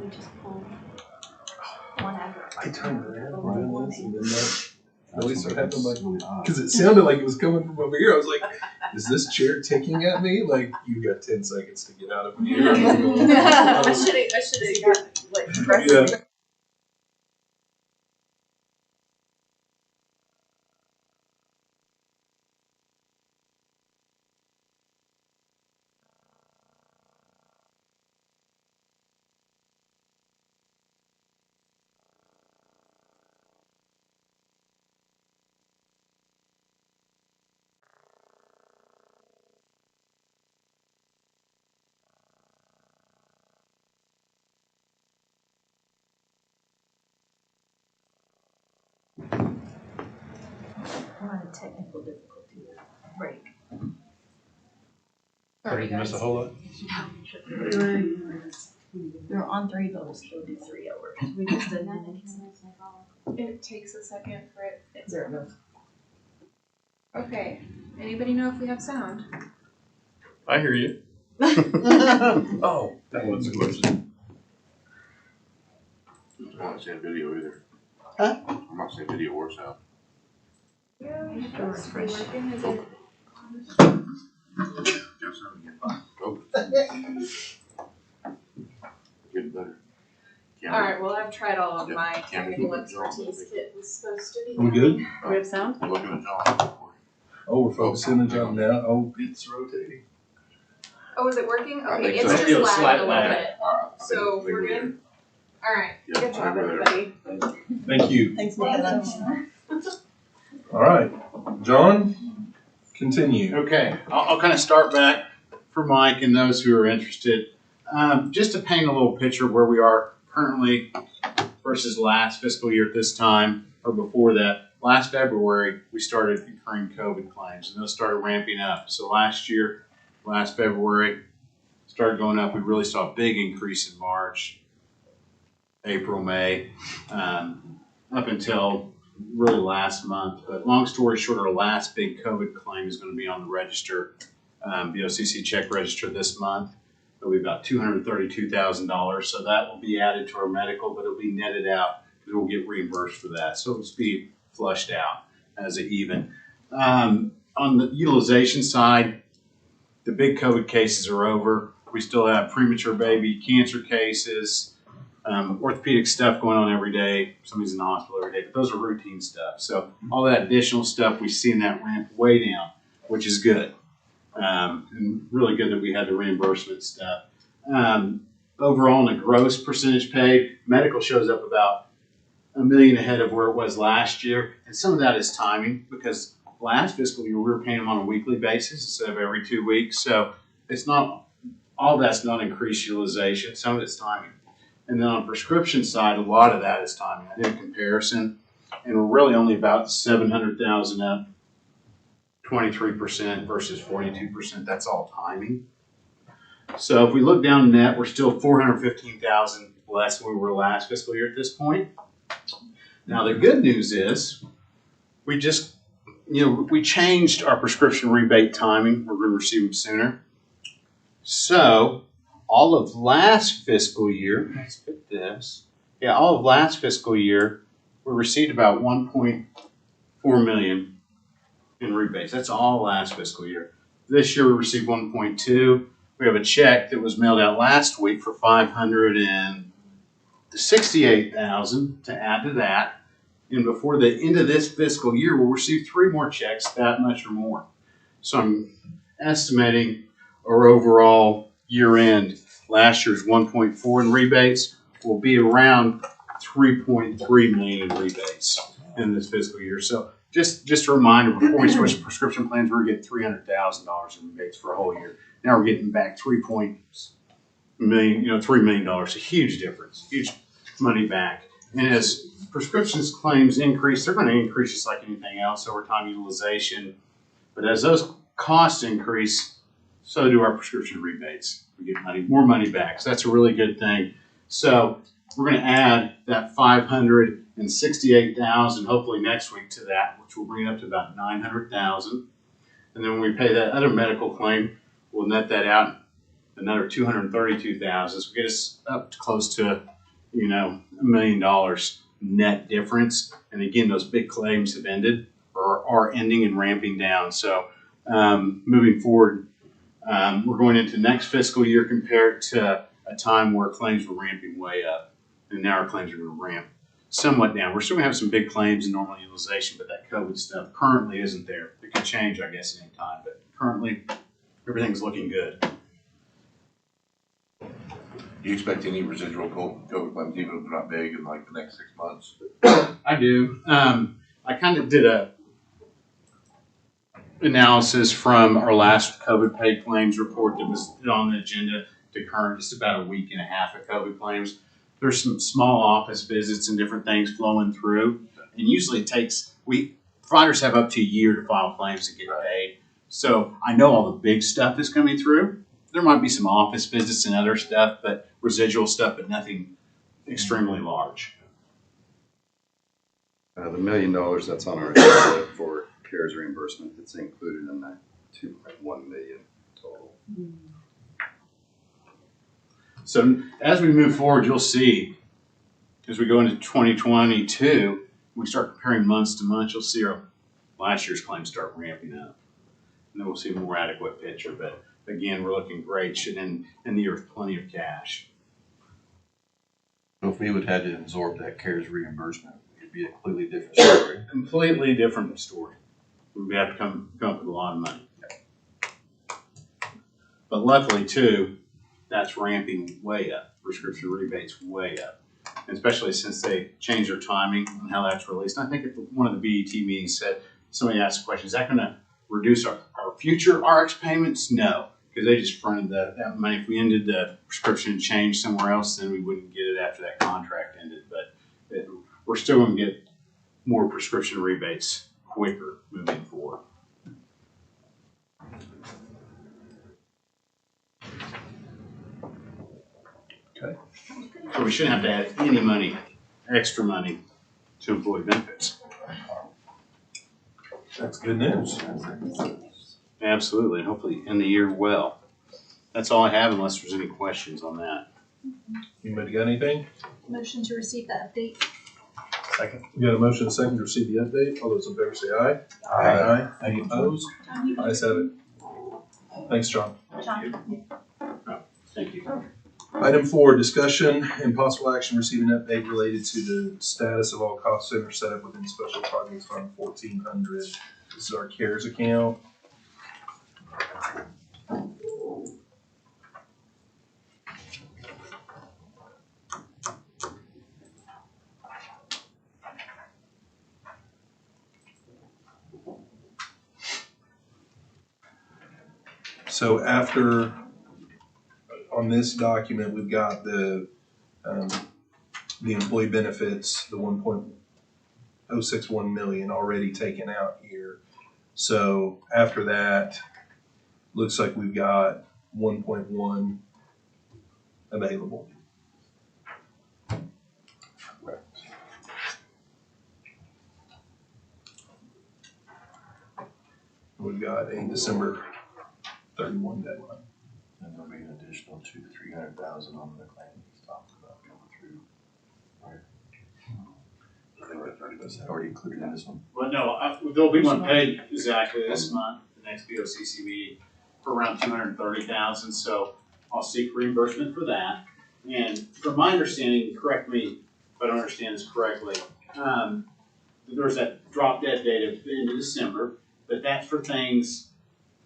we just pull one after. I turned around and then that noise started happening, like, because it sounded like it was coming from over here. I was like, is this chair ticking at me? Like, you got 10 seconds to get out of here. I should have got like pressed. Yeah. We're on a technical difficulty break. Did you miss a whole lot? We were on 3, but we'll still do 3 hours. We just did that. It takes a second for it. There it goes. Okay. Anybody know if we have sound? I hear you. Oh, that was a question. I'm not seeing video either. Huh? I'm not seeing video or sound. Yeah, Just to refresh. working. Is it? Oh. Getting better. All right. Well, I've tried all of Yeah, my camera technical keep it on. expertise. Kit was supposed to be. Are we good? We have sound? I'm looking at John. Oh, we're focusing on John now. Oh, it's rotating. Oh, is it working? I Okay, think it's so. just It'll lagged slight a little lag. bit. All right. I So think we're there. good. All right. Yeah, Good job, we're there. everybody. Thank you. Thanks, Nicola. All right, John, continue. Okay, I'll kind of start back for Mike and those who are interested. Just to paint a little picture of where we are currently versus last fiscal year at this time, or before that. Last February, we started incurring COVID claims, and those started ramping up. So last year, last February, started going up. We really saw a big increase in March, April, May, up until really last month. But long story short, our last big COVID claim is going to be on the register, BOCC check register this month. It'll be about $232,000. So that will be added to our medical, but it'll be netted out because we'll get reimbursed for that. So it'll be flushed out as an even. On the utilization side, the big COVID cases are over. We still have premature baby cancer cases, orthopedic stuff going on every day. Somebody's in the hospital every day, but those are routine stuff. So all that additional stuff, we've seen that ramp way down, which is good. And really good that we had the reimbursement stuff. Overall, in the gross percentage paid, medical shows up about $1 million ahead of where it was last year. And some of that is timing because last fiscal year we were paying them on a weekly basis instead of every 2 weeks. So it's not, all that's not increased utilization. Some of it's timing. And then on the prescription side, a lot of that is timing. I did a comparison and we're really only about 700,000 up, 23% versus 42%. That's all timing. So if we look down net, we're still 415,000 less than we were last fiscal year at this point. Now the good news is we just, we changed our prescription rebate timing. We're going to receive them sooner. So all of last fiscal year, let's put this. Yeah, all of last fiscal year, we received about 1.4 million in rebates. That's all last fiscal year. This year we received 1.2. We have a check that was mailed out last week for 568,000 to add to that. And before the end of this fiscal year, we'll receive 3 more checks, that much or more. So I'm estimating our overall year end, last year's 1.4 in rebates, will be around 3.3 million in rebates in this fiscal year. So just a reminder, before we switched to prescription plans, we were getting $300,000 in rebates for a whole year. Now we're getting back $3 million, a huge difference, huge money back. And as prescriptions claims increase, they're going to increase just like anything else over time, utilization. But as those costs increase, so do our prescription rebates. We get more money back. So that's a really good thing. So we're going to add that 568,000 hopefully next week to that, which will bring it up to about 900,000. And then when we pay that other medical claim, we'll net that out another 232,000. So get us up to close to $1 million net difference. And again, those big claims have ended or are ending and ramping down. So moving forward, we're going into next fiscal year compared to a time where claims were ramping way up, and now our claims are going to ramp somewhat down. We're still going to have some big claims and normal utilization, but that COVID stuff currently isn't there. It could change, I guess, at any time, but currently everything's looking good. Do you expect any residual COVID claims, even if they're not big, in like the next 6 months? I do. I kind of did a analysis from our last COVID paid claims report that was on the agenda to current, just about a week and a half of COVID claims. There's some small office visits and different things flowing through, and usually it takes, providers have up to a year to file claims to get paid. So I know all the big stuff is coming through. There might be some office visits and other stuff, but residual stuff, but nothing extremely large. The $1 million that's on our agenda for CARES reimbursement, it's included in that 2.1 million total. So as we move forward, you'll see, as we go into 2022, we start comparing months to months, you'll see our last year's claims start ramping up. And then we'll see a more adequate picture. But again, we're looking great, should end the year with plenty of cash. So if we would have had to absorb that CARES reimbursement, it'd be a completely different story. Completely different story. We'd have to come up with a lot of money. But luckily, too, that's ramping way up. Prescription rebates way up, and especially since they changed their timing on how that's released. And I think at one of the BET meetings said, somebody asked the question, is that going to reduce our future RX payments? No, because they just fronted that money. If we ended the prescription and changed somewhere else, then we wouldn't get it after that contract ended. But we're still going to get more prescription rebates quicker moving forward. Okay. So we shouldn't have to add any money, extra money, to employee benefits. That's good news. Absolutely, and hopefully end the year well. That's all I have, unless there's any questions on that. Anybody got anything? Motion to receive the update. Second. We got a motion and a second to receive the update. All those in favor say aye. Aye. Any opposed? Ayes have it. Thanks, John. John. Thank you. Item 4, discussion and possible action receiving update related to the status of all cost centers set up within Special Projects Fund 1400. This is our CARES account. So after, on this document, we've got the employee benefits, the 1.061 million already taken out here. So after that, looks like we've got 1.1 available. We've got a December 31 deadline. And there'll be an additional 200,000 to 300,000 on the claim he's talking about coming through. Right. I think that's already included in this one. Well, no, there'll be one paid exactly this month, the next BOCC meeting, for around 230,000. So I'll seek reimbursement for that. And from my understanding, correct me if I don't understand this correctly, there's that drop dead date at the end of December, but that's for things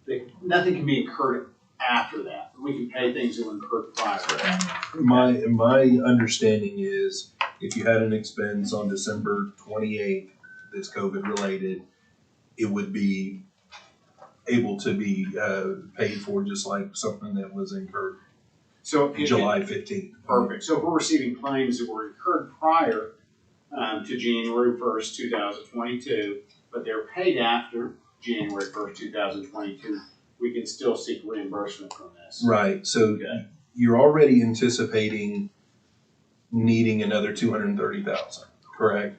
that nothing can be incurred after that. We can pay things that were incurred prior to that. My understanding is if you had an expense on December 28th that's COVID related, it would be able to be paid for just like something that was incurred So July 15th. Perfect. So if we're receiving claims that were incurred prior to January 1st, 2022, but they're paid after January 1st, 2022, we can still seek reimbursement from this. Right. So Okay. you're already anticipating needing another 230,000, correct?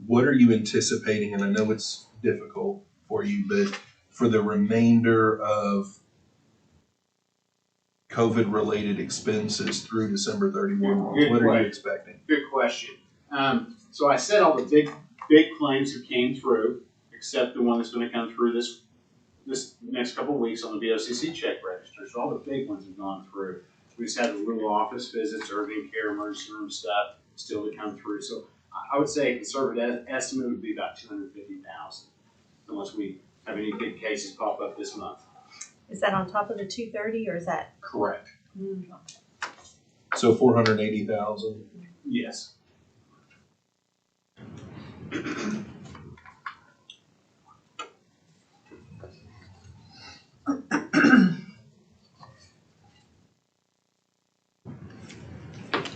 What are you anticipating? And I know it's difficult for you, but for the remainder of COVID-related expenses through December 31. Good What are you question. expecting? Good question. So I said all the big claims that came through, except the one that's gonna come through this next couple of weeks on the BOCC check register. So all the big ones have gone through. We just had the little office visits, urgent care, emergency room stuff still to come through. So I would say a conservative estimate would be about 250,000, unless we have any big cases pop up this month. Is that on top of the 230 or is that? Correct. So 480,000. Yes.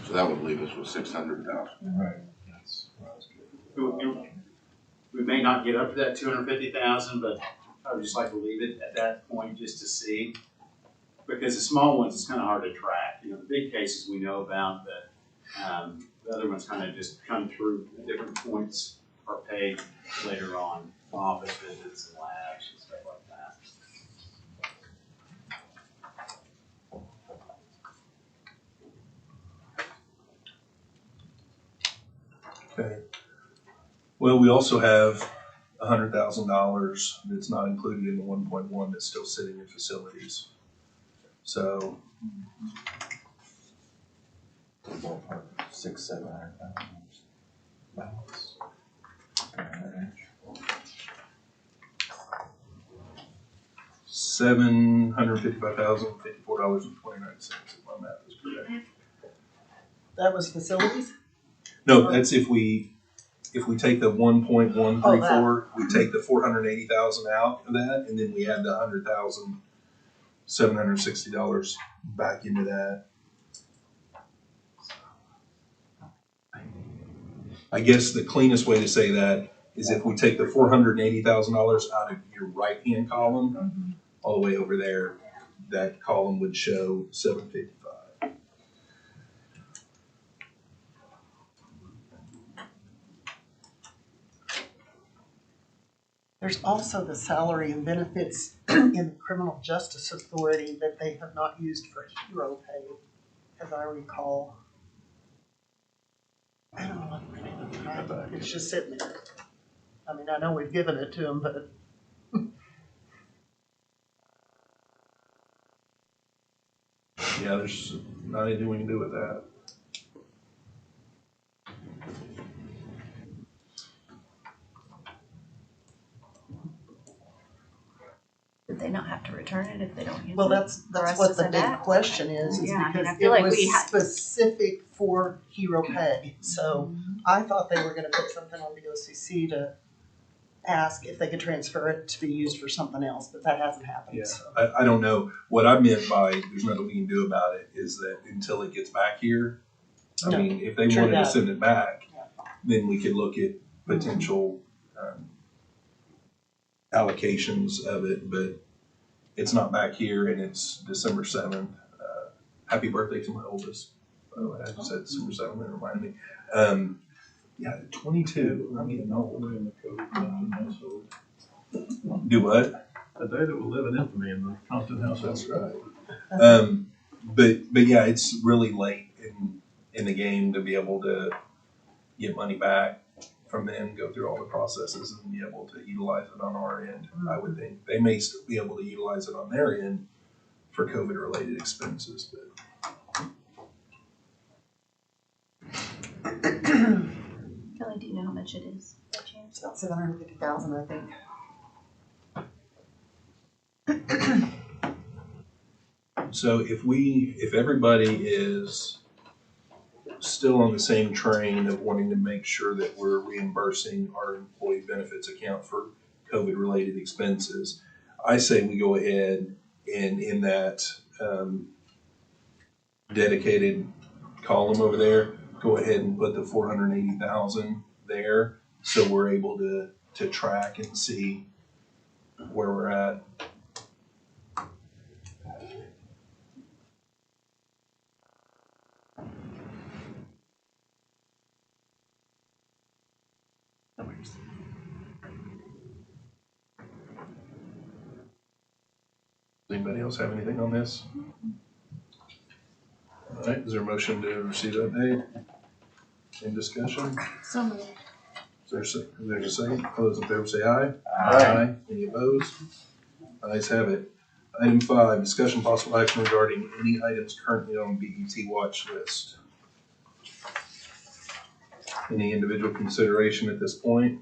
So that would leave us with 600,000. Right, that's what I was getting. We may not get up to that 250,000, but I would just like to leave it at that point just to see. Because the small ones, it's kind of hard to track. You know, the big cases we know about, but the other ones kind of just come through at different points or paid later on, office visits and labs and stuff like that. Okay. Well, we also have $100,000 that's not included in the 1.1 that's still sitting in facilities. So Ballpark, 600,000-700,000 balance. Around that range. $755,054.29, if my math is correct. That was facilities? No, that's if we take the 1.134, we take the 480,000 out of that, and then we add the $100,760 back into that. I guess the cleanest way to say that is if we take the $480,000 out of your right-hand column, all the way over there, that column would show 755. There's also the salary and benefits in the Criminal Justice Authority that they have not used for hero pay, as I recall. I don't know. It's just sitting there. I mean, I know we've given it to them, but Yeah, there's not anything we can do with that. Did they not have to return it if they don't use it? well, that's For us what to the send big back? question is Yeah, I mean, because I feel it like was we had- specific for hero pay. So I thought they were gonna put something on the OCC to ask if they could transfer it to be used for something else, but that hasn't happened, Yeah. so. I don't know. What I meant by there's nothing we can do about it is that until it gets back here, I No, mean, if they true wanted to that. send it back, Yeah. then we could look at potential allocations of it, but it's not back here and it's December 7th. Happy birthday to my oldest. By the way, I just said December 7th, it reminded me. Yeah, 22, I'm getting old. In the Compton household. Do what? A day that will live in infamy in the Compton household. That's right. But yeah, it's really late in the game to be able to get money back from them, go through all the processes and be able to utilize it on our end. I would think they may still be able to utilize it on their end for COVID related expenses, but Kelly, do you know how much it is by chance? It's about 750,000, I think. so if everybody is still on the same train of wanting to make sure that we're reimbursing our employee benefits account for COVID related expenses, I say we go ahead and in that dedicated column over there, go ahead and put the 480,000 there, so we're able to track and see where we're at. Does anybody else have anything on this? All right, is there a motion to receive that pay? Any discussion? So moved. Is there a second? All those in favor say aye. Aye. Any opposed? Ayes have it. Item 5, discussion possible action regarding any items currently on BET watch list. Any individual consideration at this point?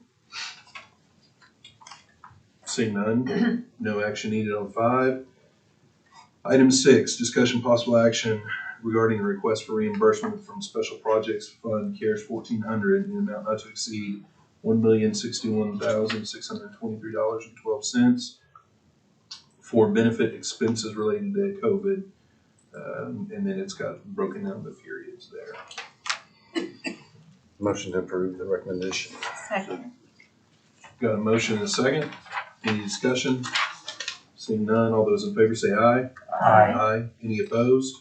Seeing none, no action needed on 5. Item 6, discussion possible action regarding a request for reimbursement from Special Projects Fund CARES 1400 in an amount not to exceed $1,061,623.12 for benefit expenses related to COVID. And then it's got broken down the periods there. Motion to approve the recommendation. Second. Got a motion and a second. Any discussion? Seeing none, all those in favor say aye. Aye. Any opposed?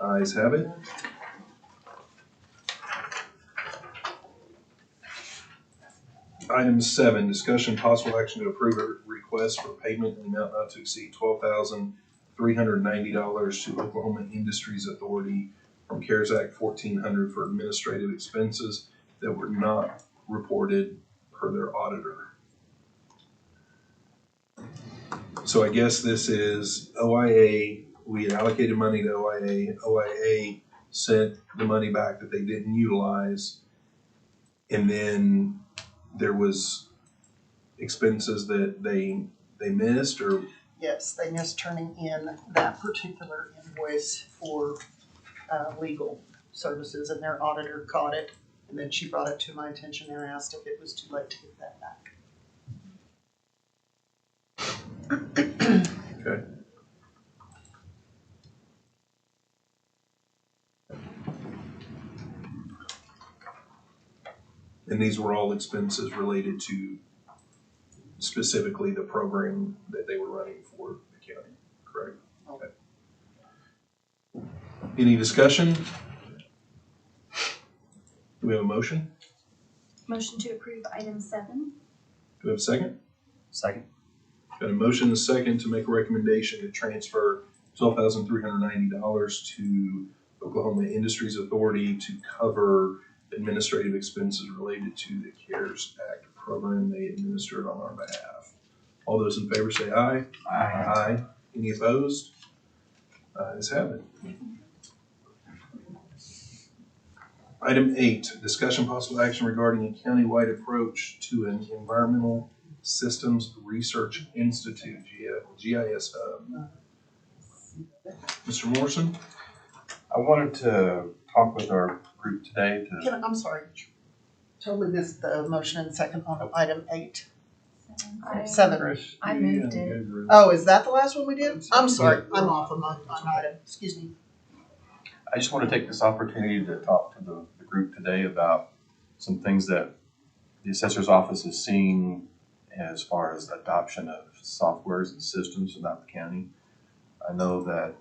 Ayes have it. Item 7, discussion possible action to approve a request for payment in the amount not to exceed $12,390 to Oklahoma Industries Authority from CARES Act 1400 for administrative expenses that were not reported per their auditor. So I guess this is OIA. We had allocated money to OIA. OIA sent the money back that they didn't utilize. And then there was expenses that they missed, or Yes, they missed turning in that particular invoice for legal services, and their auditor caught it. And then she brought it to my attention and asked if it was too late to get that back. okay. And these were all expenses related to specifically the program that they were running for the county, correct? Okay. Any discussion? Do we have a motion? Motion to approve item 7. Do we have a second? Second. Got a motion and a second to make a recommendation to transfer $12,390 to Oklahoma Industries Authority to cover administrative expenses related to the CARES Act program they administered on our behalf. All those in favor say aye. Aye. Any opposed? Ayes have it. Item 8, discussion possible action regarding a countywide approach to an environmental Systems Research Institute, GIS hub. Mr. Morrison? I wanted to talk with our group today to, I'm sorry, totally missed the motion and second on item 8. 7. I moved it. Oh, is that the last one we did? I'm sorry, I'm off on item, excuse me. I just want to take this opportunity to talk to the group today about some things that the assessor's office is seeing as far as adoption of softwares and systems throughout the county. I know that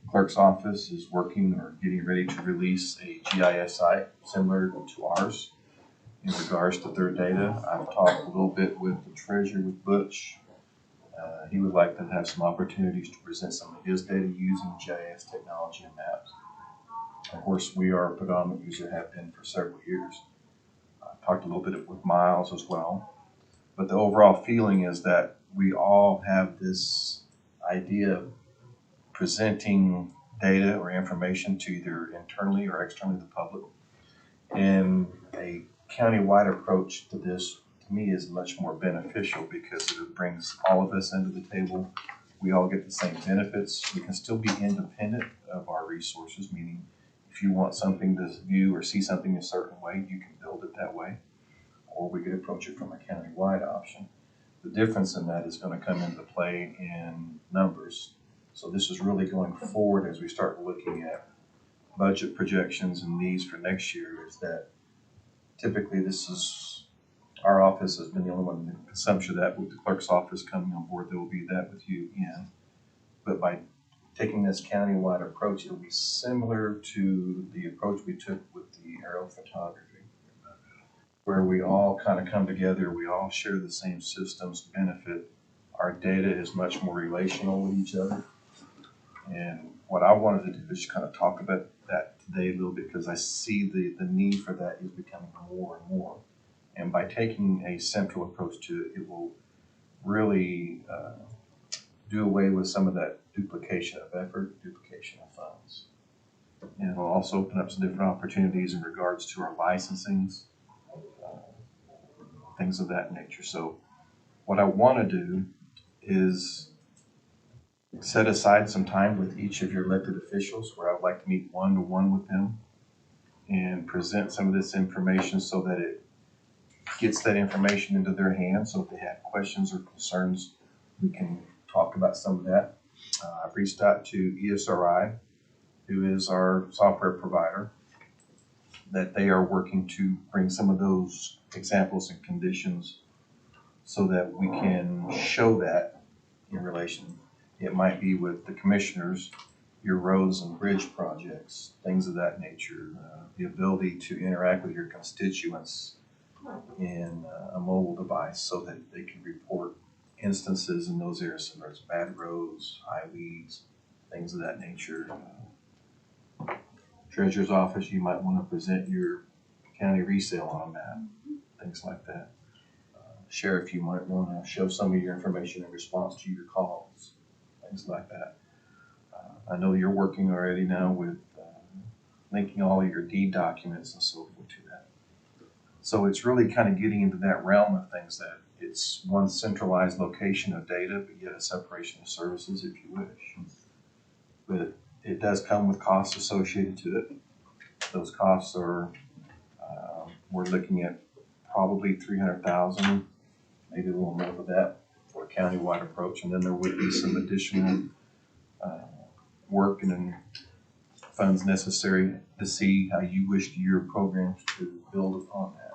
clerk's office is working or getting ready to release a GIS site similar to ours in regards to their data. I've talked a little bit with the treasurer, with Butch. He would like to have some opportunities to present some of his data using GIS technology and maps. Of course, we are a predominant user, have been for several years. I talked a little bit with Miles as well. But the overall feeling is that we all have this idea of presenting data or information to either internally or externally to the public. And a county-wide approach to this, to me, is much more beneficial because it brings all of us into the table. We all get the same benefits. We can still be independent of our resources, meaning if you want something to view or see something a certain way, you can build it that way. Or we could approach it from a county-wide option. The difference in that is going to come into play in numbers. So this is really going forward as we start looking at budget projections and needs for next year, is that typically our office has been the only one in the assumption that with the clerk's office coming on board, there will be that with you again. But by taking this countywide approach, it will be similar to the approach we took with the aerial photography, where we all kind of come together, we all share the same systems benefit. Our data is much more relational with each other. And what I wanted to do is just kind of talk about that today a little bit, because I see the need for that is becoming more and more. And by taking a central approach to it, it will really do away with some of that duplication of effort, duplication of funds. And it'll also open up some different opportunities in regards to our licensings, things of that nature. So what I want to do is set aside some time with each of your elected officials where I'd like to meet one-to-one with them and present some of this information so that it gets that information into their hands. So if they have questions or concerns, we can talk about some of that. I've reached out to ESRI, who is our software provider, that they are working to bring some of those examples and conditions so that we can show that in relation. It might be with the commissioners, your roads and bridge projects, things of that nature, the ability to interact with your constituents in a mobile device so that they can report instances in those areas, so there's bad roads, high weeds, things of that nature. Treasurer's office, you might want to present your county resale on a map, things like that. Sheriff, you might want to show some of your information in response to your calls, things like that. I know you're working already now with linking all of your deed documents and so forth to that. So it's really kind of getting into that realm of things that it's one centralized location of data, but yet a separation of services, if you wish. But it does come with costs associated to it. Those costs are, we're looking at probably $300,000, maybe a little north of that for a countywide approach. And then there would be some additional work and then funds necessary to see how you wish your programs to build upon that.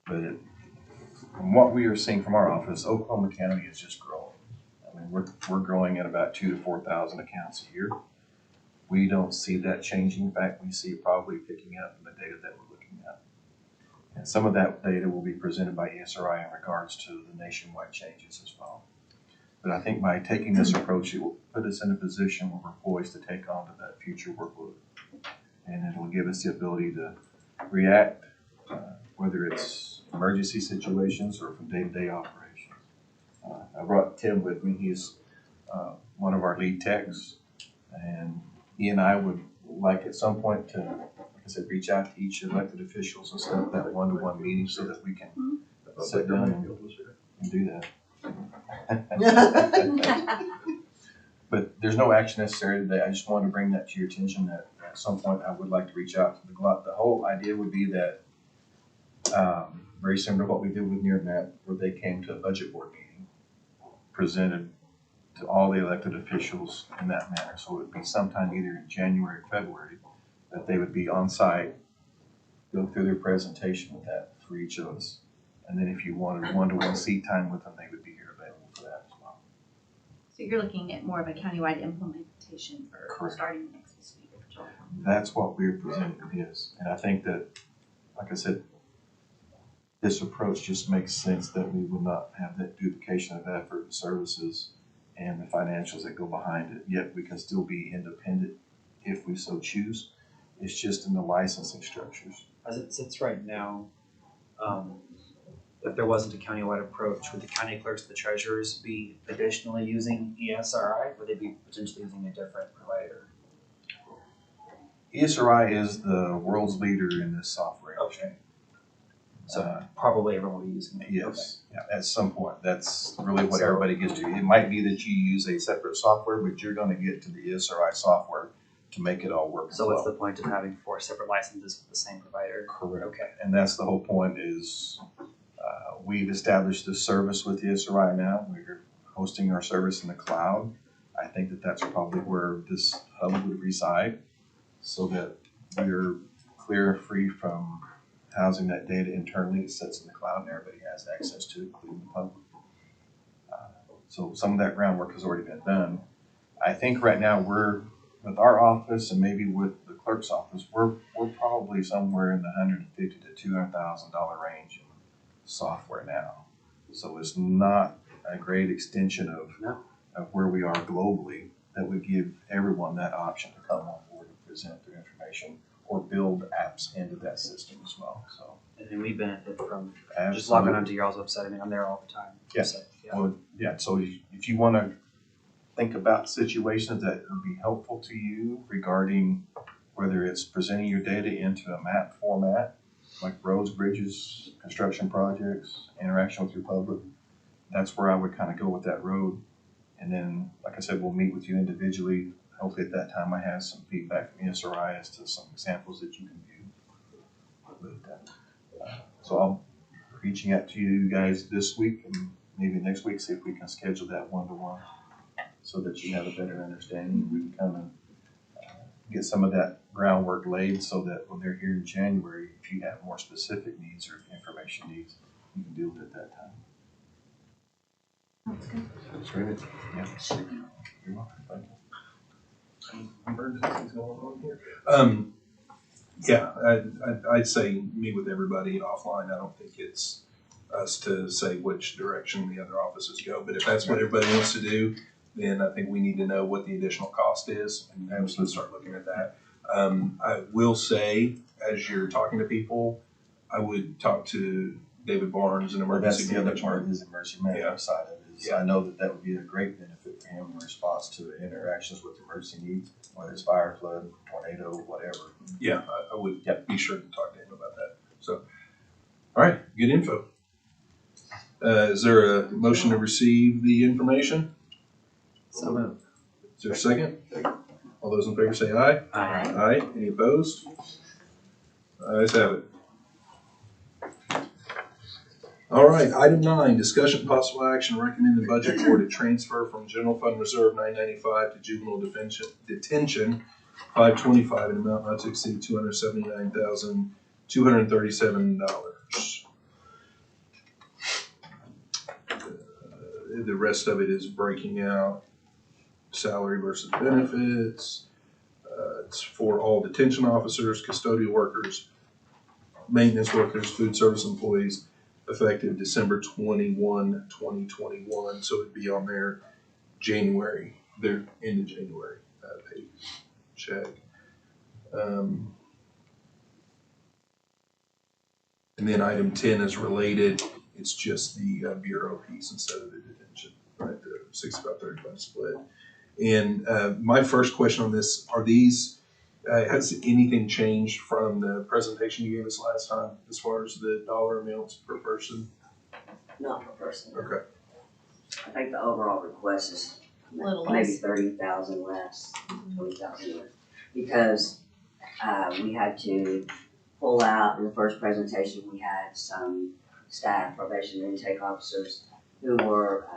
But from what we are seeing from our office, Oklahoma County is just growing. I mean, we're growing at about 2,000 to 4,000 accounts a year. We don't see that changing. In fact, we see it probably picking up in the data that we're looking at. And some of that data will be presented by ESRI in regards to the nationwide changes as well. But I think by taking this approach, it will put us in a position where we're poised to take on to that future workload. And it will give us the ability to react, whether it's emergency situations or from day-to-day operations. I brought Tim with me. He's one of our lead techs. And he and I would like at some point to, like I said, reach out to each elected officials and set up that one-to-one meeting so that we can sit down and do that. But there's no action necessary today. I just wanted to bring that to your attention that at some point I would like to reach out to the GLOT. The whole idea would be that very similar to what we did with NearMap, where they came to a budget board meeting, presented to all the elected officials in that manner. So it would be sometime either in January or February that they would be on site, go through their presentation with that for each of us. And then if you wanted one-to-one seat time with them, they would be here available for that as well. So you're looking at more of a countywide implementation for Correct. starting next fiscal year. July. That's what we're presenting, yes. And I think that, like I said, this approach just makes sense that we will not have that duplication of effort and services and the financials that go behind it, yet we can still be independent if we so choose. It's just in the licensing structures. As it sits right now, if there wasn't a countywide approach, would the county clerks and the treasurers be additionally using ESRI? Would they be potentially using a different provider? ESRI is the world's leader in this software. Okay. So probably everyone will be using it. Yes, yeah, at some point. That's really what everybody gets to. It might be that you use a separate software, but you're going to get to the ESRI software to make it all work. So what's the point of having 4 separate licenses with the same provider? Correct. Okay. And that's the whole point is we've established this service with ESRI now. We're hosting our service in the cloud. I think that that's probably where this hub would reside so that we're clear and free from housing that data internally. It sits in the cloud and everybody has access to it, including the public. So some of that groundwork has already been done. I think right now we're, with our office and maybe with the clerk's office, we're probably somewhere in the $150,000 to $200,000 range in software now. So it's not a great extension of where we are globally that would give everyone that option to come on board and present their information or build apps into that system as well, so. And then we benefit from just absolutely. logging onto y'all's website. I mean, I'm there all the time. Yeah. So, yeah. Well, yeah, so if you wanna think about situations that would be helpful to you regarding whether it's presenting your data into a map format, like roads, bridges, construction projects, interaction with your public, that's where I would kind of go with that road. And then, like I said, we'll meet with you individually. Hopefully at that time I have some feedback from ESRI as to some examples that you can view. So I'll be reaching out to you guys this week and maybe next week, see if we can schedule that one-to-one so that you have a better understanding. We can kind of get some of that groundwork laid so that when they're here in January, if you have more specific needs or information needs, you can deal with it at that time. That's good. That's great. Yeah. You're welcome. Thank you. Emergencies going on here. Yeah, I'd say meet with everybody offline. I don't think it's us to say which direction the other offices go, but if that's what everybody wants to do, then I think we need to know what the additional cost is and we can start looking at that. I will say, as you're talking to people, I would talk to David Barnes, an Well, that's emergency the other management. part, is emergency management side of it. Is Yeah. I know that would be a great benefit for him in response to interactions with emergency needs, whether it's fire, flood, tornado, whatever. Yeah, I would be sure to talk to him about that. So, all right, good info. Is there a motion to receive the information? So moved. Is there a second? All those in favor say aye. Aye. Aye. Any opposed? Ayes have it. All right, item 9, discussion possible action recommended budget for to transfer from general fund reserve 995 to juvenile detention 525 in amount not to exceed $279,237. The rest of it is breaking out salary versus benefits. It's for all detention officers, custodial workers, maintenance workers, food service employees, effective December 21, 2021. So it'd be on their January, their end of January pay check. And then item 10 is related. It's just the bureau piece instead of the detention, right? The 65-35 split. And my first question on this, are these, has anything changed from the presentation you gave us last time as far as the dollar amounts per person? Not per person. Okay. I think the overall request is Little maybe less. 30,000 less, 20,000 less. Because we had to pull out, in the first presentation, we had some staff, probation and intake officers who were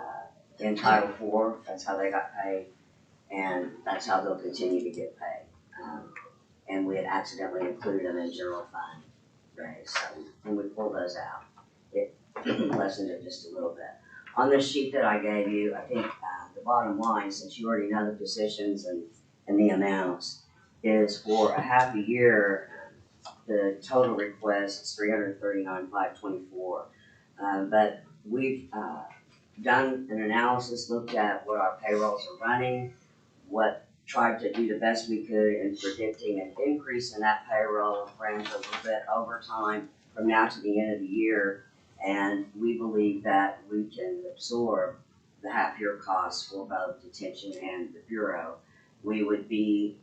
in Title IV. That's how they got paid. And that's how they'll continue to get paid. And we had accidentally included them in general fund raise. So when we pulled those out, it lessened it just a little bit. On this sheet that I gave you, I think the bottom line, since you already know the positions and the amounts, is for a half a year, the total request is $339,524. But we've done an analysis, looked at what our payrolls are running, tried to do the best we could in predicting an increase in that payroll, perhaps a little bit over time from now to the end of the year. And we believe that we can absorb the half-year costs for both detention and the Bureau. We would be,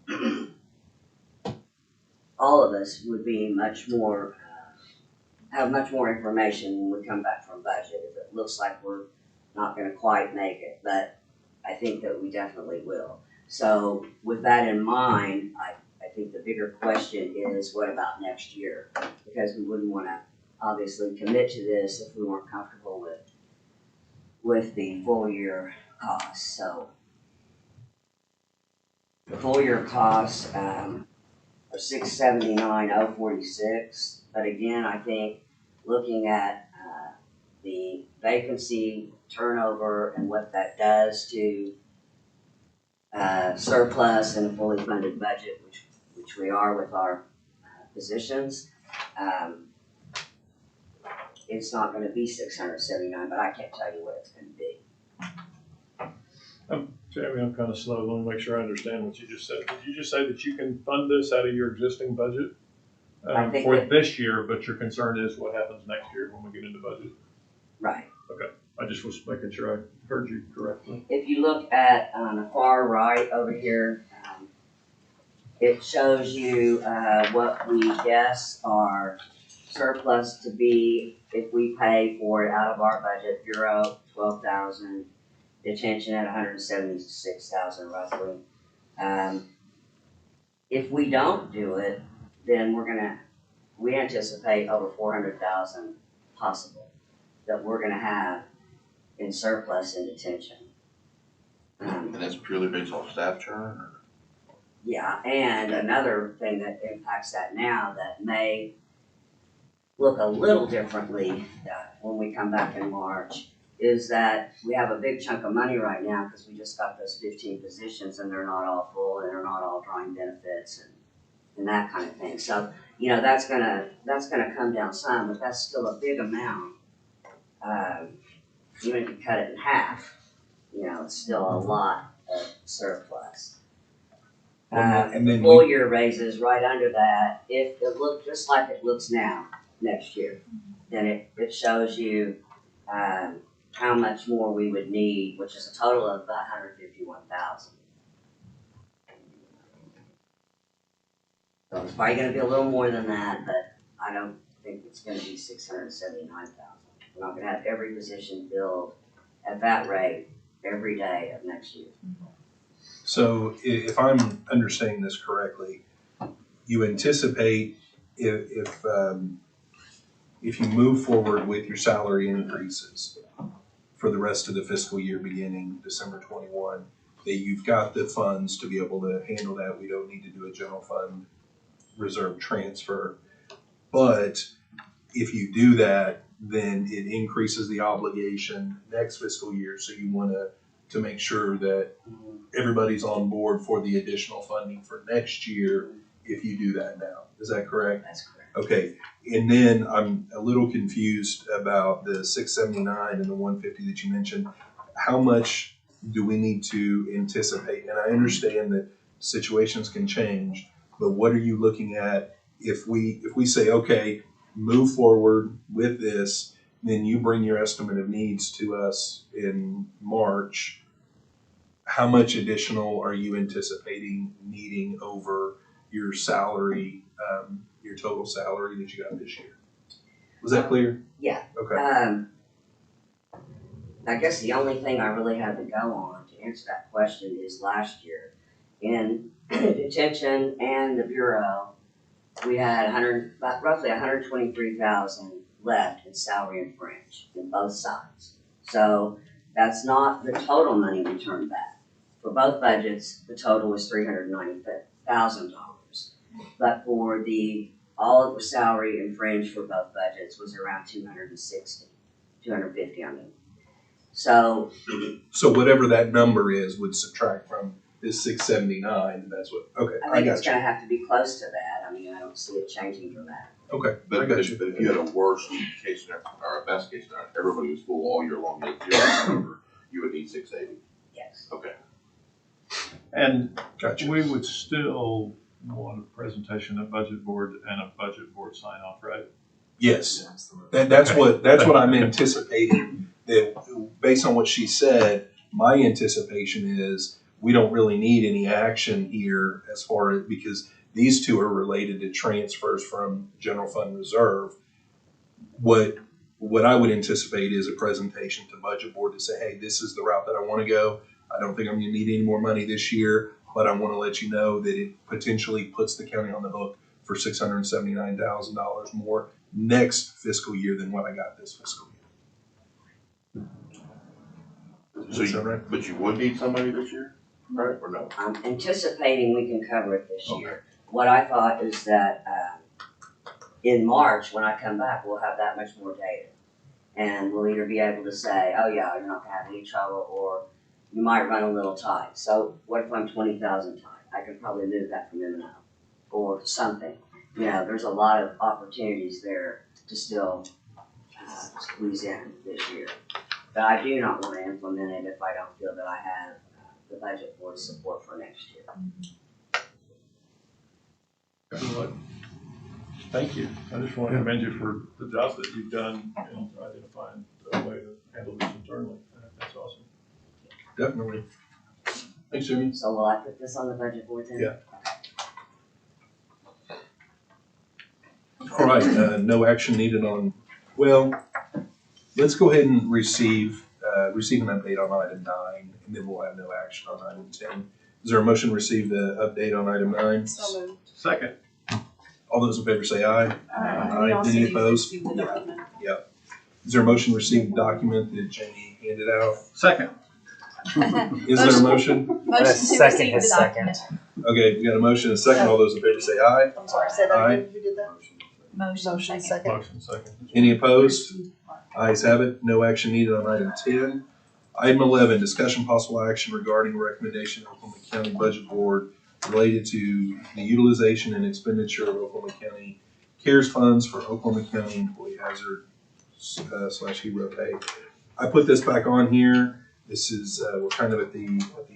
all of us would be much more, have much more information when we come back from budget. If it looks like we're not gonna quite make it, but I think that we definitely will. So with that in mind, I think the bigger question is, what about next year? Because we wouldn't wanna obviously commit to this if we weren't comfortable with the full year costs. So the full year costs are $679,046. But again, I think looking at the vacancy turnover and what that does to surplus and a fully funded budget, which we are with our positions, it's not going to be 679, but I can't tell you what it's going to be. Tammy, I'm kind of slow. Let me make sure I understand what you just said. Did you just say that you can fund this out of your existing budget I think for that- this year, but your concern is what happens next year when we get into budget? Right. I just was making sure I heard you correctly. If you look at, on the far right over here, it shows you, what we guess our surplus to be if we pay for it out of our budget. Bureau, 12,000, detention at 176,000 roughly. If we don't do it, then we anticipate over 400,000 possible that we're gonna have in surplus in detention. And that's purely based off staff churn, or? Yeah, and another thing that impacts that now that may look a little differently when we come back in March is that we have a big chunk of money right now because we just got those 15 positions and they're not all full and they're not all drawing benefits and that kind of thing. So, you know, that's gonna come down some, but that's still a big amount. Even if you cut it in half, you know, it's still a lot of surplus. And then Full year raises right under that, if it looked just like it looks now, next year, then it shows you, how much more we would need, which is a total of about 151,000. So it's probably gonna be a little more than that, but I don't think it's gonna be 679,000. We're not gonna have every position filled at that rate every day of next year. So if I'm understanding this correctly, you anticipate if you move forward with your salary increases for the rest of the fiscal year beginning December 21, that you've got the funds to be able to handle that. We don't need to do a general fund reserve transfer. But if you do that, then it increases the obligation next fiscal year. So you want to make sure that everybody's on board for the additional funding for next year if you do that now. Is that correct? That's correct. Okay, and then I'm a little confused about the 679 and the 150 that you mentioned. How much do we need to anticipate? And I understand that situations can change, but what are you looking at if we say, okay, move forward with this, then you bring your estimate of needs to us in March. How much additional are you anticipating needing over your salary, your total salary that you got this year? Was that clear? Yeah. Okay. I guess the only thing I really have to go on to answer that question is last year in detention and the Bureau, we had roughly 123,000 left in salary and fringe in both sides. So that's not the total money we turned back. For both budgets, the total was $390,000. But for all of the salary and fringe for both budgets was around 250, I mean. So whatever that number is would subtract from this 679. That's what. Okay, I I think got it's you. gonna have to be close to that. I mean, I don't see it changing dramatically. Okay, But I got you. if you had a worst case scenario, or a best case scenario, everybody was full all year long, at zero number, you would need 680. Yes. Okay. And Gotcha. we would still want a presentation at budget board and a budget board sign off, right? Yes, that's Okay. what I'm anticipating. That based on what she said, my anticipation is we don't really need any action here as far as, because these two are related to transfers from general fund reserve. What I would anticipate is a presentation to budget board to say, hey, this is the route that I want to go. I don't think I'm going to need any more money this year, but I want to let you know that it potentially puts the county on the hook for $679,000 more next fiscal year than what I got this fiscal year. So Is that right? but you would need somebody this year, right, or no? I'm anticipating we can cover it this year. What I thought is that in March, when I come back, we'll have that much more data. And we'll either be able to say, oh yeah, you're not gonna have any trouble, or you might run a little tight. So what if I'm 20,000 tight? I could probably move that from M&O or something. You know, there's a lot of opportunities there to still squeeze in this year. But I do not want to implement it if I don't feel that I have the budget for support for next year. Well, thank you. I just want to commend you for the job that you've done in identifying a way to handle this internally. I think that's awesome. Definitely. Thanks, Jimmy. So will I put this on the budget board then? Yeah. All right, no action needed on, well, let's go ahead and receive an update on item 9, and then we'll have no action on item 10. Is there a motion to receive the update on item 9? So moved. Second. All those in favor say aye. We also Any need to opposed? receive the document. Is there a motion to receive the document that Jamie handed out? Second. Is there a motion? But a second is second. Okay, we got a motion and a second. All those in favor say aye. I'm sorry, say that Aye. again, who did that? Motion second. Motion second. Any opposed? Ayes have it. No action needed on item 10. Item 11, discussion possible action regarding recommendation of Oklahoma County Budget Board related to the utilization and expenditure of Oklahoma County CARES funds for Oklahoma County employee hazard / hero pay. I put this back on here. This is, we're kind of at the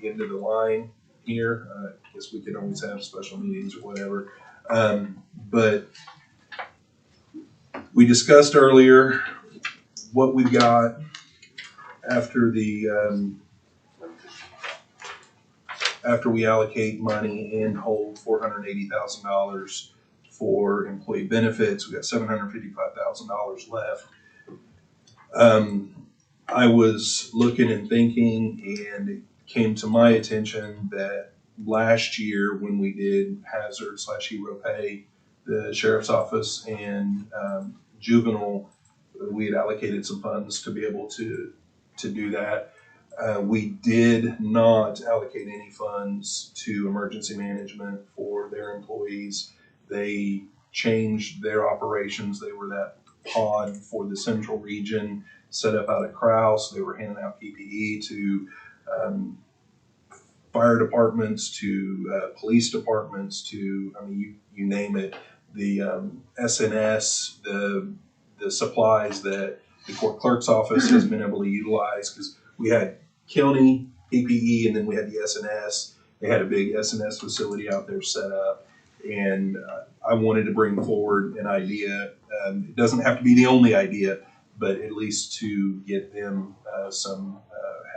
end of the line here. I guess we can always have special meetings or whatever. But we discussed earlier what we've got after after we allocate money and hold $480,000 for employee benefits. We got $755,000 left. I was looking and thinking, and it came to my attention that last year when we did hazard / hero pay, the sheriff's office and juvenile, we had allocated some funds to be able to do that. We did not allocate any funds to emergency management for their employees. They changed their operations. They were that pod for the central region set up out at Krause. They were handing out PPE to fire departments, to police departments, to, I mean, you name it. The SNS, the supplies that the court clerk's office has been able to utilize, because we had county PPE and then we had the SNS. They had a big SNS facility out there set up, and I wanted to bring forward an idea. It doesn't have to be the only idea, but at least to get them some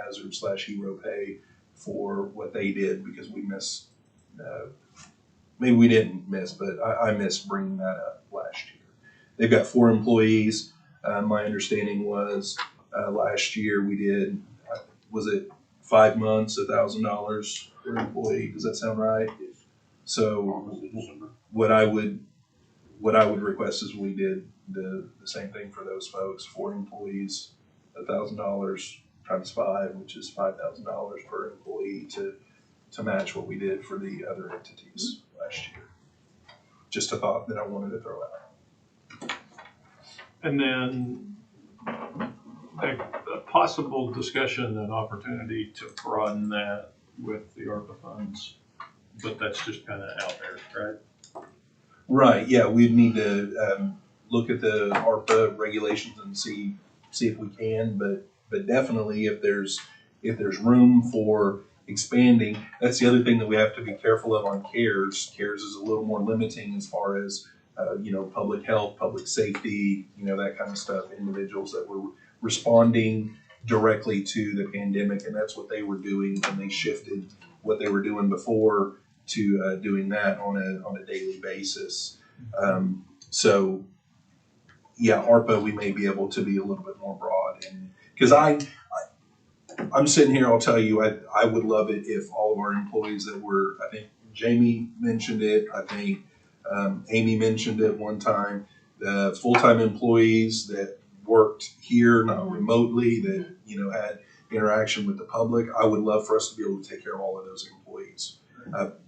hazard / hero pay for what they did, because we missed, maybe we didn't miss, but I missed bringing that up last year. They've got 4 employees. My understanding was last year we did, was it 5 months, $1,000 per employee? Does that sound right? So what I would request is we did the same thing for those folks. 4 employees, $1,000 times 5, which is $5,000 per employee to match what we did for the other entities last year. Just a thought that I wanted to throw out. And then a possible discussion and opportunity to broaden that with the ARPA funds, but that's just kind of out there, right? Right, yeah, we'd need to look at the ARPA regulations and see if we can, but definitely if there's room for expanding. That's the other thing that we have to be careful of on CARES. CARES is a little more limiting as far as public health, public safety, that kind of stuff. Individuals that were responding directly to the pandemic, and that's what they were doing when they shifted what they were doing before to doing that on a daily basis. So yeah, ARPA, we may be able to be a little bit more broad, and because I'm sitting here, I'll tell you, I would love it if all of our employees that were, I think Jamie mentioned it, I think Amy mentioned it one time, the full-time employees that worked here, not remotely, that had interaction with the public. I would love for us to be able to take care of all of those employees.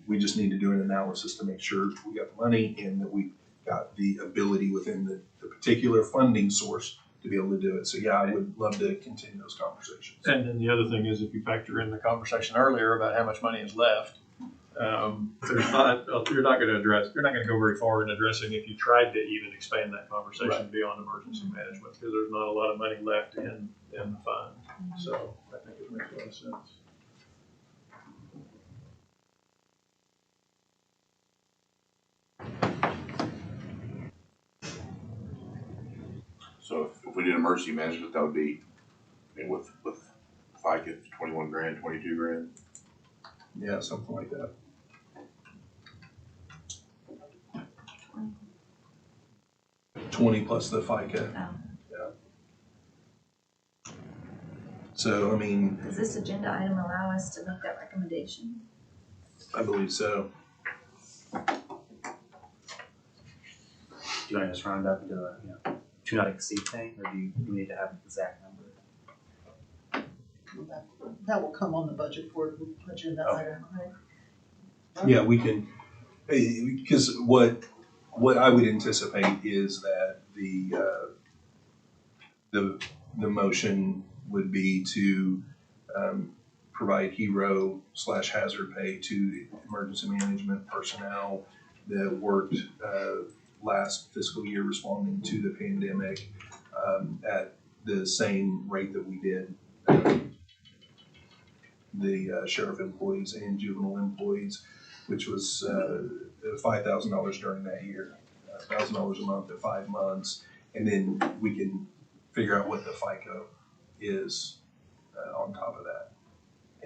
We just need to do an analysis to make sure we got the money and that we got the ability within the particular funding source to be able to do it. So yeah, I would love to continue those conversations. And then the other thing is, if you factor in the conversation earlier about how much money is left, you're not going to go very far in addressing if you tried to even expand that conversation beyond emergency management, because there's not a lot of money left in the fund. So I think it makes a lot of sense. we did emergency management, that would be, I mean, with FICA, it's 21 grand, 22 grand. Yeah, something like that. $20 plus the FICA. Oh. Yeah. So, I mean, Does this agenda item allow us to make that recommendation? I believe so. Do you wanna just round up and do a, do not exceed thing, or do you need to have an exact number? That will come on the budget board agenda item, right? Yeah, we can, because what I would anticipate is that the motion would be to provide hero/hazard pay to emergency management personnel that worked last fiscal year responding to the pandemic at the same rate that we did the sheriff employees and juvenile employees, which was $5,000 during that year, $1,000 a month at 5 months, and then we can figure out what the FICO is on top of that,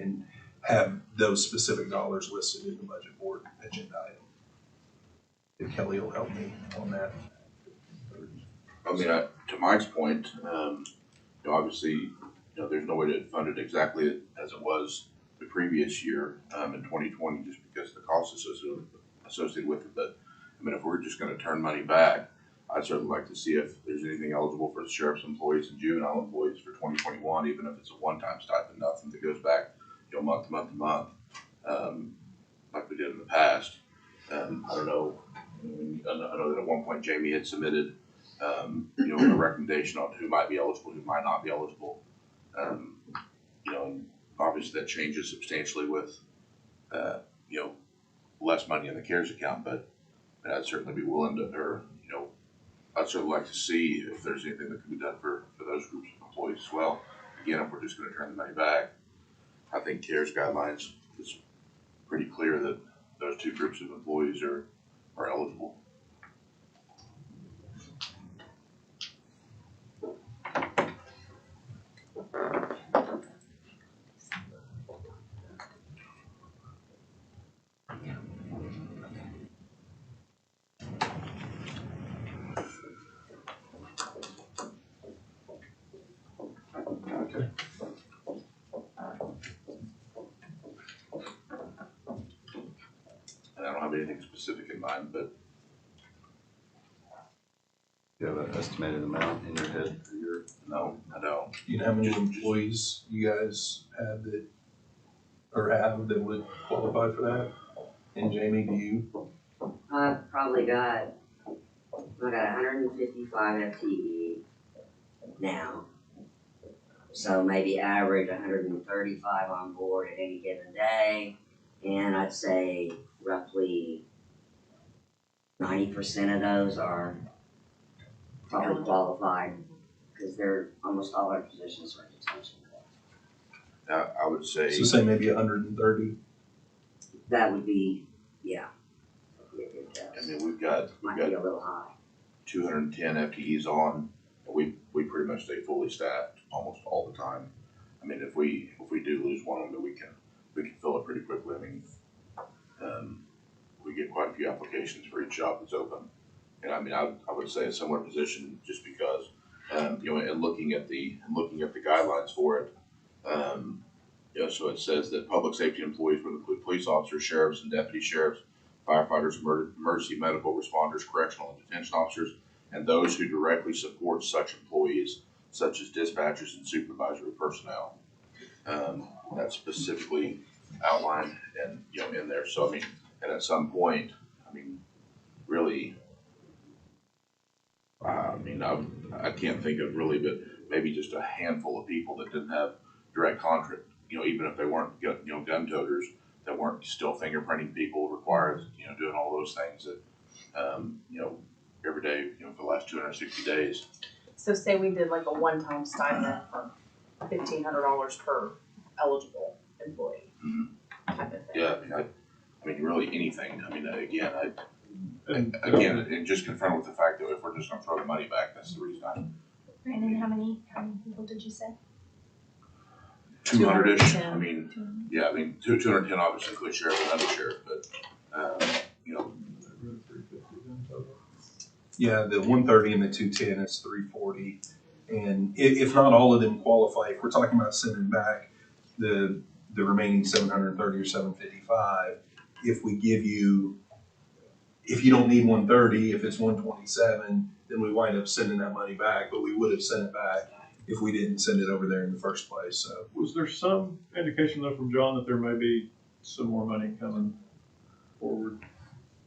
and have those specific dollars listed in the budget board agenda item. If Kelly will help me on that. I mean, to Mike's point, obviously, there's no way to fund it exactly as it was the previous year, in 2020, just because of the costs associated with it. But, I mean, if we're just gonna turn money back, I'd certainly like to see if there's anything eligible for the sheriff's employees and juvenile employees for 2021, even if it's a one-time stipend, nothing that goes back, month to month to month, like we did in the past. I don't know, I know that at one point Jamie had submitted, a recommendation on who might be eligible, who might not be eligible. And obviously that changes substantially with, less money in the CARES account, but I'd certainly be willing to, I'd certainly like to see if there's anything that can be done for those groups of employees as well. Again, if we're just gonna turn the money back, I think CARES guidelines is pretty clear that those two groups of employees are eligible. Okay. And I don't have anything specific in mind, but You have an estimated amount in your head for your? no, I don't. Do you know how many employees you guys have that would qualify for that? And Jamie, do you? I've probably got 155 FTE now. So maybe average 135 on board at any given day. And I'd say roughly 90% of those are probably qualified, because they're almost all our positions are detention. I would say. So say maybe 130. That would be, yeah. I mean, we've got Might be a little high. 210 FTEs on. We pretty much stay fully staffed almost all the time. I mean, if we do lose one of them, we can fill it pretty quickly. I mean, we get quite a few applications for each job that's open. And I mean, I would say a similar position, just because, and looking at the guidelines for it, so it says that public safety employees would include police officers, sheriffs and deputy sheriffs, firefighters, emergency medical responders, correctional and detention officers, and those who directly support such employees, such as dispatchers and supervisory personnel. That's specifically outlined and, in there. So, I mean, and at some point, I mean, really, I can't think of really, but maybe just a handful of people that didn't have direct contract, even if they weren't, gun toters, that weren't still fingerprinting people required, doing all those things that, every day, for the last 260 days. So say we did like a one-time stipend for $1,500 per eligible employee. Mm-hmm. Type of thing. Yeah, I mean, really anything. I mean, again, and just confront with the fact that if we're just gonna throw the money back, that's the reason Brandon, how many people did you say? 200-ish, I 210. mean, yeah, I mean, 210 obviously includes sheriff and undersheriff, but, you know, Yeah, the 130 and the 210 is 340. And if not all of them qualify, if we're talking about sending back the remaining 730 or 755, if we give you, if you don't need 130, if it's 127, then we wind up sending that money back, but we would have sent it back if we didn't send it over there in the first place, so. Was there some indication though from John that there may be some more money coming forward,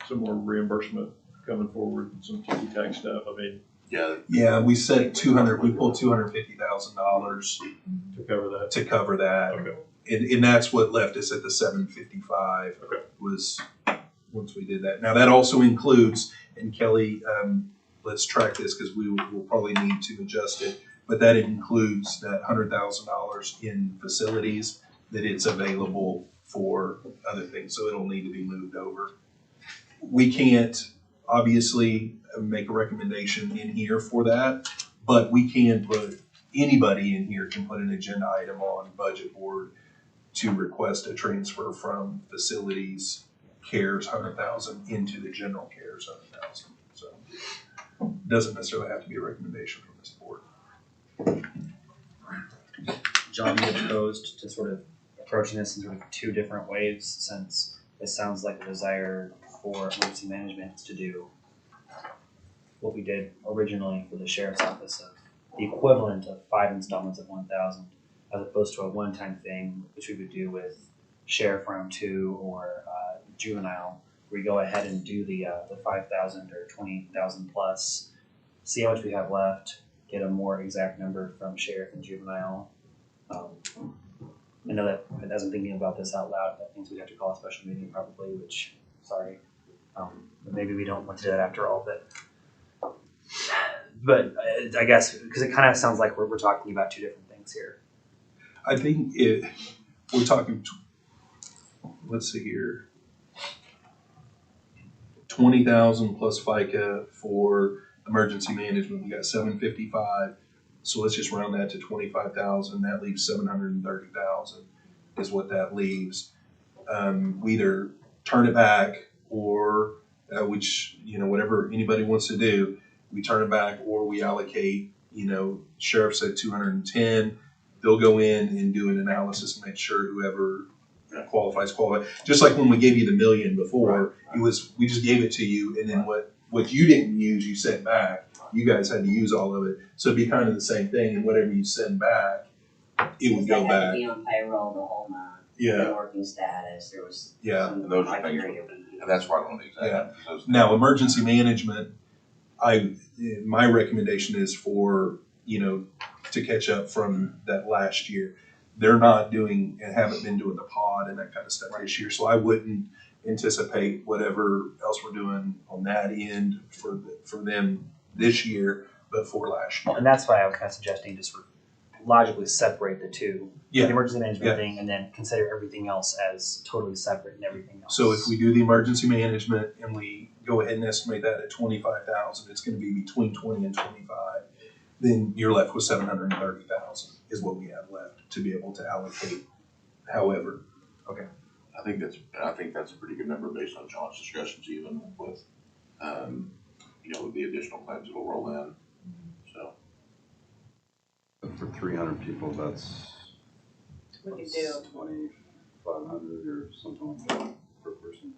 some more reimbursement coming forward, some ticky-tack stuff? I mean, Yeah, we set 200, we pulled $250,000 to cover that. to cover that. Okay. And that's what left us at the 755 Okay. was once we did that. Now that also includes, and Kelly, let's track this because we will probably need to adjust it, but that includes that $100,000 in facilities that it's available for other things. So it'll need to be moved over. We can't obviously make a recommendation in here for that, but we can put, anybody in here can put an agenda item on budget board to request a transfer from facilities cares 100,000 into the general cares 100,000. So doesn't necessarily have to be a recommendation from this board. John, you opposed to sort of approaching this in sort of two different waves, since it sounds like a desire for emergency management to do what we did originally for the sheriff's office, of the equivalent of 5 installments of 1,000, as opposed to a one-time thing, which we would do with sheriff round 2 or juvenile. We go ahead and do the 5,000 or 20,000 plus, see how much we have left, get a more exact number from sheriff and juvenile. I know that as I'm thinking about this out loud, that means we'd have to call a special meeting probably, which, sorry. But maybe we don't want to do that after all, but I guess, because it kind of sounds like we're talking about two different things here. I think we're talking, let's see here, 20,000 plus FICA for emergency management. We got 755. So let's just round that to 25,000. That leaves 730,000 is what that leaves. We either turn it back or which, whatever anybody wants to do, we turn it back or we allocate, sheriff said 210. They'll go in and do an analysis and make sure whoever qualifies. Just like when we gave you the $1 million before, it was, we just gave it to you, and then what you didn't use, you sent back. You guys had to use all of it. So it'd be kind of the same thing, and whatever you send back, it would go They had back. to be on payroll the whole month. Yeah. Their working status, there was Yeah. some And those are things, criteria we used. and that's why I don't exactly. Yeah. Those- Now, emergency management, my recommendation is for, to catch up from that last year. They're not doing and haven't been doing the pod and that kind of stuff this year. So I wouldn't anticipate whatever else we're doing on that end for them this year, but for last year. And that's why I was kind of suggesting just sort of logically separate the two. Yeah. The emergency management Yeah. thing, and then consider everything else as totally separate and everything else. So if we do the emergency management and we go ahead and estimate that at 25,000, it's going to be between 20 and 25. Then you're left with 730,000 is what we have left to be able to allocate. However, I think that's a pretty good number based on John's discussions, even with, the additional claims that'll roll in. So For 300 people, that's We could do 2,500 or something like that per person.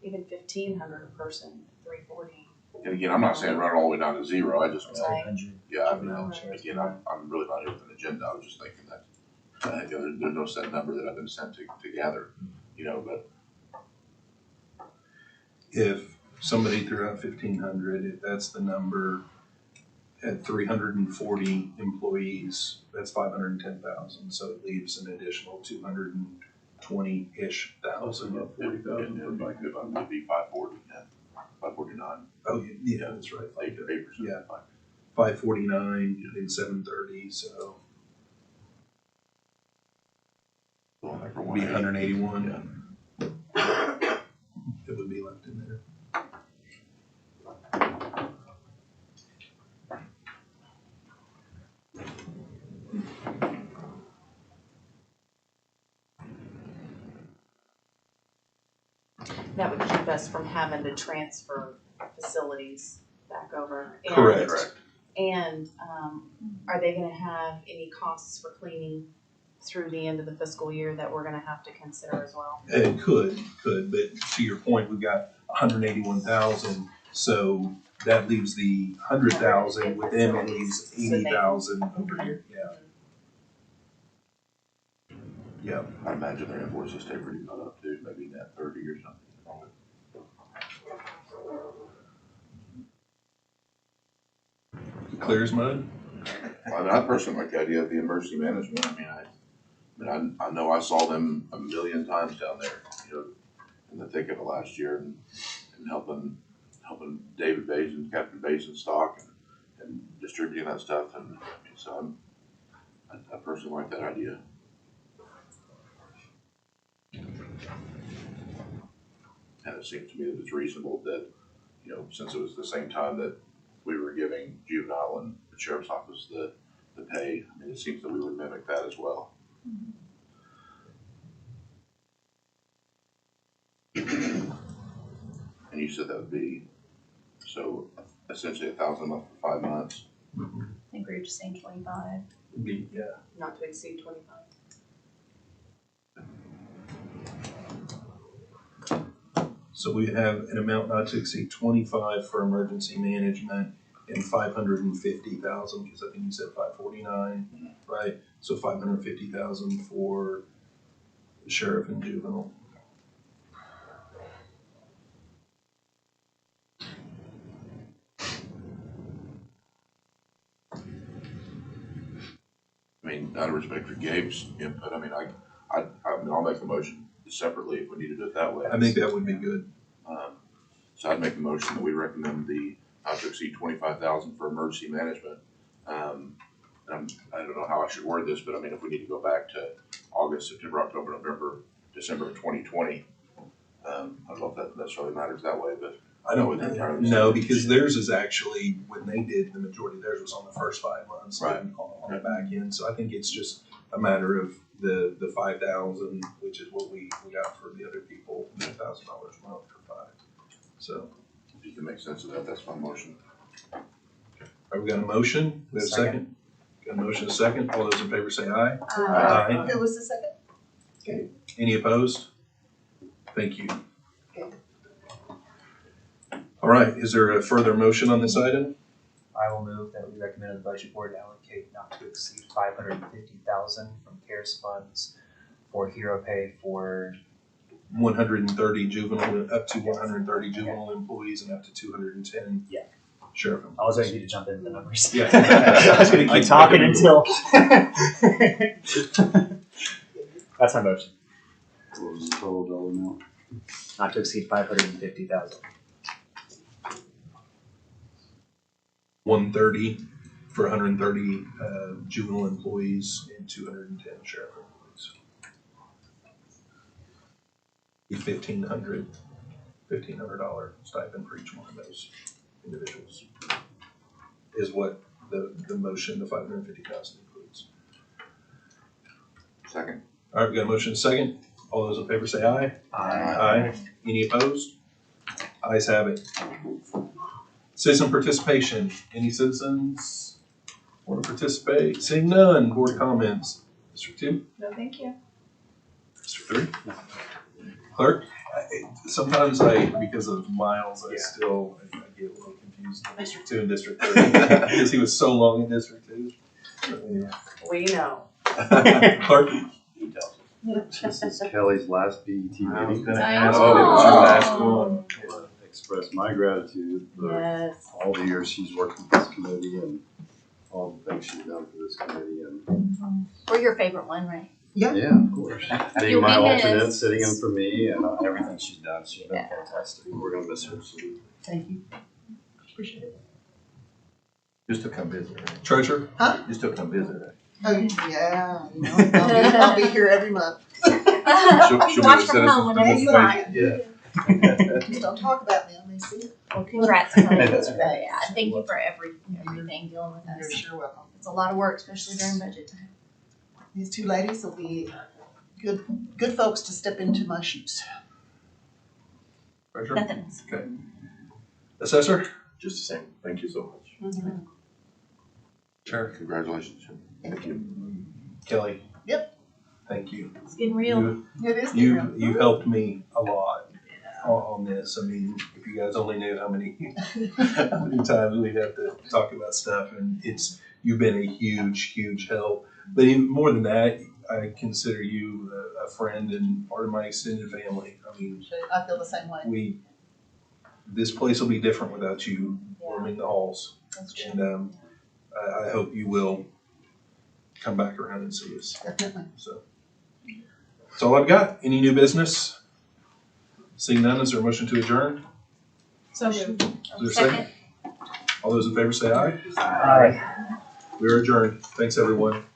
even 1,500 a person, 340. and again, I'm not saying run it all the way down to zero. I just, Right. again, I'm really not here with an agenda. I was just thinking that, there's no set number that I've been sent to gather, but if somebody threw out 1,500, if that's the number at 340 employees, that's 510,000. So it leaves an additional 220-ish thousand. About 40,000 for bike. It'd be 540, 549. Oh, yeah, that's right. 8%. Yeah. 549 and 730, so it'd be 181. It would be left in there. That would keep us from having to transfer facilities back over. And- Correct. And, are they gonna have any costs for cleaning through the end of the fiscal year that we're gonna have to consider as well? It could, but to your point, we've got 181,000, so that leaves the 100,000 with them, it leaves 80,000 over here, yeah. Yeah, I imagine their invoices stay pretty caught up too, maybe net 30 or something. clear as mud. I mean, I personally like the idea of the emergency management. I know I saw them a million times down there, in the thick of it last year and helping David Bays and Captain Bays in stock and distributing that stuff. And so I personally like that idea. And it seems to me that it's reasonable that, since it was the same time that we were giving juvenile and the sheriff's office the pay, it seems that we would mimic that as well. And you said that would be, so essentially 1,000 a month for 5 months. I think we were just saying 25. Yeah. Not to exceed 25. So we have an amount not to exceed 25 for emergency management and 550,000, because I think you said 549, right? So 550,000 for sheriff and juvenile. Out of respect for Gabe's input, I'll make a motion separately if we need to do it that way. I think that would be good. So I'd make a motion that we recommend the not to exceed 25,000 for emergency management. And I don't know how I should word this, but if we need to go back to August, September, October, November, December of 2020, I don't know if that necessarily matters that way, but I don't know, because theirs is actually, when they did, the majority of theirs was on the first 5 months, Right. and on the back end. So I think it's just a matter of the 5,000, which is what we got for the other people, $1,000 a month for 5. So, if you can make sense of that, that's my motion. all right, we got a motion, we have a second? Got a motion, a second, all those in favor say aye. Aye. Who was the second? Any opposed? Thank you. Okay. All right, is there a further motion on this item? I will move that we recommend the budget board allocate not to exceed 550,000 from CARES funds for hero pay for 130 juvenile, up to 130 juvenile employees and up to 210 Yeah. sheriff I was employees. ready to jump into the numbers. Yeah. I was gonna keep talking until. That's my motion. What was the total dollar amount? Not to exceed 550,000. 130 for 130 juvenile employees and 210 sheriff employees. Be $1,500 stipend for each one of those individuals is what the motion, the 550,000 includes. Second. All right, we got a motion, a second. All those in favor say aye. Aye. Any opposed? Ayes have it. Citizen participation. Any citizens want to participate? Seeing none, board comments. District 2? No, thank you. District 3? Clerk? Sometimes because of miles, I get a little confused with District 2 and District 3 because he was so long in District 2. Yeah. We know. Clerk? He tells us. This is Kelly's last BET meeting. gonna ask if it was your last one. I want to express my gratitude for Yes. all the years she's worked with this committee and all the things she's done for this committee. And We're your favorite one, right? yeah, of course. Being You'll my be alternate, missed. sitting in for me, and everything she's done, she's been fantastic. We're gonna miss her. So Thank you. Appreciate it. Just to come visit, right? Treasurer? Just to come visit, right? Oh, yeah, I'll be here every month. She'll Watch be from home whenever you like. Yeah. Just don't talk about me, I may see it. Well, congrats, Kelly. That's Yeah, thank you for everything dealing with You're us. sure welcome. It's a lot of work, especially during budget time. These two ladies will be good folks to step into my shoes. Treasurer? Nothing else. Okay. Assessor? Just the same, thank you so much. Sure. Congratulations, Jim. Thank you. Kelly? Yep. Thank you. It's getting real. It is. You've helped me a lot on this. I mean, if you guys only knew how many times we have to talk about stuff, and you've been a huge help. But even more than that, I consider you a friend and part of my extended family. I mean, I feel the same way. This place will be different without you roaming the halls. That's true. And I hope you will come back around and see us. Definitely. So that's all I've got. Any new business? Seeing none, is there a motion to adjourn? So moved. Is there a second? All those in favor say aye. Aye. We are adjourned. Thanks, everyone.